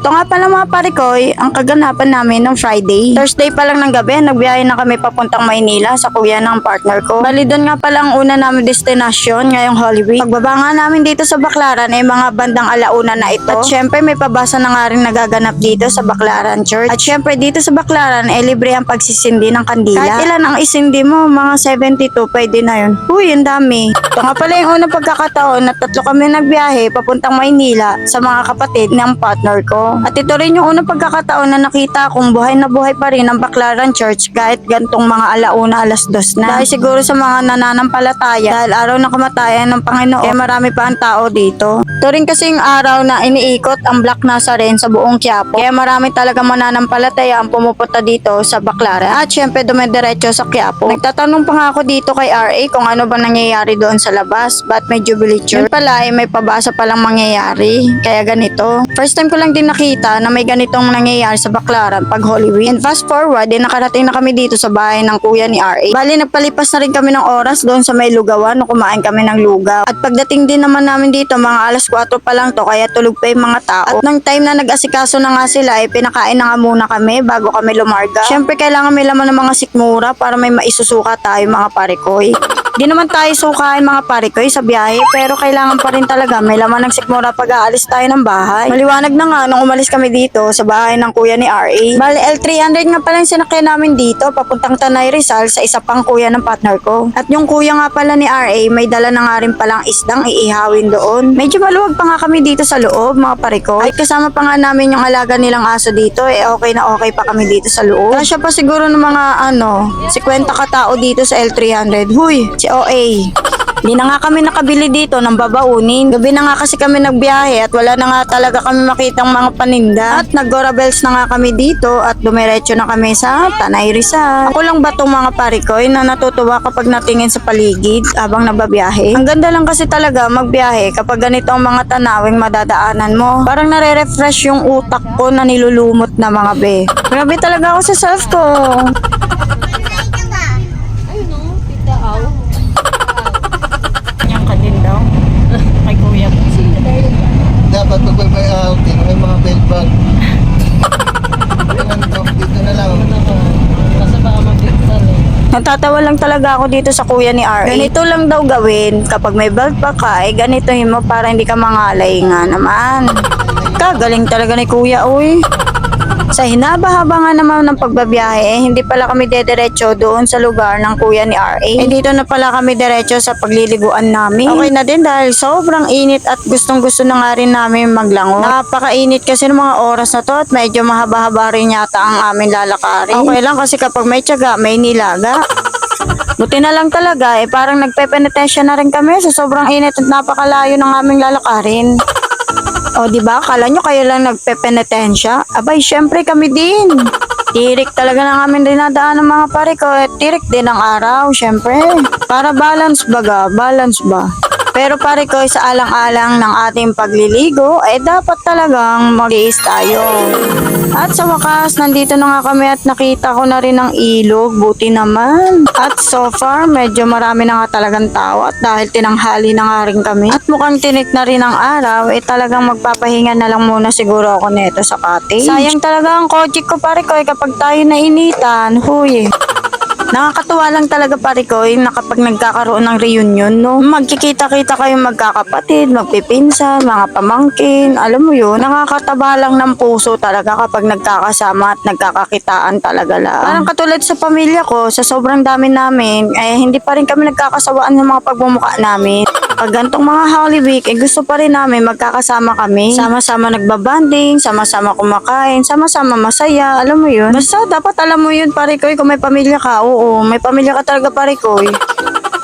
Ito nga pala mga parikoy, ang kaganapan namin ng Friday. Thursday pa lang ng gabi, nagbiyahe na kami papuntang Maynila sa kuya ng partner ko. Bali doon nga pala ang una namin destinasyon ngayong Holy Week. Pagbaba nga namin dito sa Baclaran ay mga bandang alauna na ito. At syempre may pabasa na nga rin nagaganap dito sa Baclaran Church. At syempre dito sa Baclaran ay libre ang pagsisindi ng kandila. Kahit ilan ang isindi mo, mga 72, pwede na yun. Uy, ang dami. Ito nga pala yung unang pagkakataon na tatlo kami nagbiyahe papuntang Maynila sa mga kapatid ng partner ko. At ito rin yung unang pagkakataon na nakita kong buhay na buhay pa rin ang Baclaran Church kahit gantong mga alauna, alas 2 na. Dahil siguro sa mga nananampalataya dahil araw ng kamatayan ng Panginoon, kaya marami pa ang tao dito. Ito rin kasi yung araw na iniikot ang Black Nazarene sa buong Quiapo. Kaya marami talaga mananampalataya ang pumupunta dito sa Baclaran. At syempre dumidiretso sa Quiapo. Nagtatanong pa nga ako dito kay RA kung ano ba nangyayari doon sa labas. Ba't may Jubilee Church? Yun pala ay may pabasa palang mangyayari. Kaya ganito. First time ko lang din nakita na may ganitong nangyayari sa Baclaran pag Holy Week. And fast forward, nakarating na kami dito sa bahay ng kuya ni RA. Bali, nagpalipas na rin kami ng oras doon sa may lugawan no kumain kami ng lugaw. At pagdating din naman namin dito, mga alas 4 pa lang to, kaya tulog pa yung mga tao. At nang time na nag-asikaso na nga sila, pinakain na nga muna kami bago kami lumarga. Syempre, kailangan may laman ng mga sikmura para may maisusuka tayo mga parikoy. Di naman tayo sukain mga parikoy sa biyahe, pero kailangan pa rin talaga may laman ng sikmura pag aalis tayo ng bahay. Maliwanag na nga nung umalis kami dito sa bahay ng kuya ni RA. Bali, L300 nga pala yung sinakyan namin dito papuntang Tanay Rizal sa isa pang kuya ng partner ko. At yung kuya nga pala ni RA, may dala na nga rin palang isdang iihawin doon. Medyo maluwag pa nga kami dito sa loob mga parikoy. At kasama pa nga namin yung alaga nilang aso dito, okay na okay pa kami dito sa loob. Kasya pa siguro ng mga 50 katao dito sa L300. Huy, si OA. Di na nga kami nakabili dito ng babaunin. Gabi na nga kasi kami nagbiyahe at wala na nga talaga kami makitang mga paninda. At nag-Gora Bells na nga kami dito at dumiretso na kami sa Tanay Rizal. Ako lang ba itong mga parikoy na natutuwa kapag natingin sa paligid habang nababiyahe? Ang ganda lang kasi talaga magbiyahe kapag ganito ang mga tanawing madadaanan mo. Parang nare-refresh yung utak ko na nilulumot na mga be. Grabe talaga ako sa self ko. Kay kuya po. Dapat pag may outing, may mga belt bag. Dito na lang. Kasi baka mabigtal eh. Natatawa lang talaga ako dito sa kuya ni RA. Ganito lang daw gawin kapag may belt bag ka, ganitohin mo para hindi ka mangalay nga naman. Kagaling talaga ni kuya, uy. Sa hinaba-haba nga naman ng pagbabiyahe, hindi pala kami dediretso doon sa lugar ng kuya ni RA. Dito na pala kami diretso sa pagliliguan namin. Okay na din dahil sobrang init at gustong-gusto na nga rin namin maglango. Napakainit kasi ng mga oras na to at medyo mahaba-haba rin yata ang aming lalakarin. Okay lang kasi kapag may tiyaga, may nilaga. Buti na lang talaga, parang nagpepenetensya na rin kami sa sobrang init at napakalayo ng aming lalakarin. O diba, kala nyo kayo lang nagpepenetensya? Abay, syempre kami din. Tirik talaga ng amin dinadaan ng mga pare ko at tirik din ang araw, syempre. Para balance baga, balance ba? Pero pare ko, sa alang-alang ng ating pagliligo, dapat talagang mag-iis tayo. At sa wakas, nandito na nga kami at nakita ko na rin ang ilog, buti naman. At so far, medyo marami na nga talagang tao at dahil tinanghali na nga rin kami. At mukhang tinik na rin ang araw, talagang magpapahinga na lang muna siguro ako neto sa cottage. Sayang talaga ang kojik ko pare ko, kapag tayo nainitan, huy. Nakakatuwa lang talaga pare ko na kapag nagkakaroon ng reunion, no? Magkikita-kita kayong magkakapatid, magpipinsan, mga pamangkin, alam mo yun, nakakataba lang ng puso talaga kapag nagkakasama at nagkakakitaan talaga lang. Parang katulad sa pamilya ko, sa sobrang dami namin, hindi pa rin kami nagkakasawaan ng mga pagmumukha namin. Pag gantong mga Holy Week, gusto pa rin namin magkakasama kami. Sama-sama nagbabanding, sama-sama kumakain, sama-sama masaya, alam mo yun. Basta dapat alam mo yun pare ko, kung may pamilya ka, oo, may pamilya ka talaga pare ko.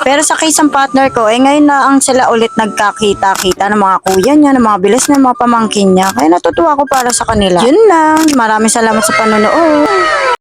Pero sa case ng partner ko, ngayon na ang sila ulit nagkakita-kita ng mga kuya niya, ng mga bilis na mga pamangkin niya. Kaya natutuwa ako para sa kanila. Yun lang, maraming salamat sa panonood.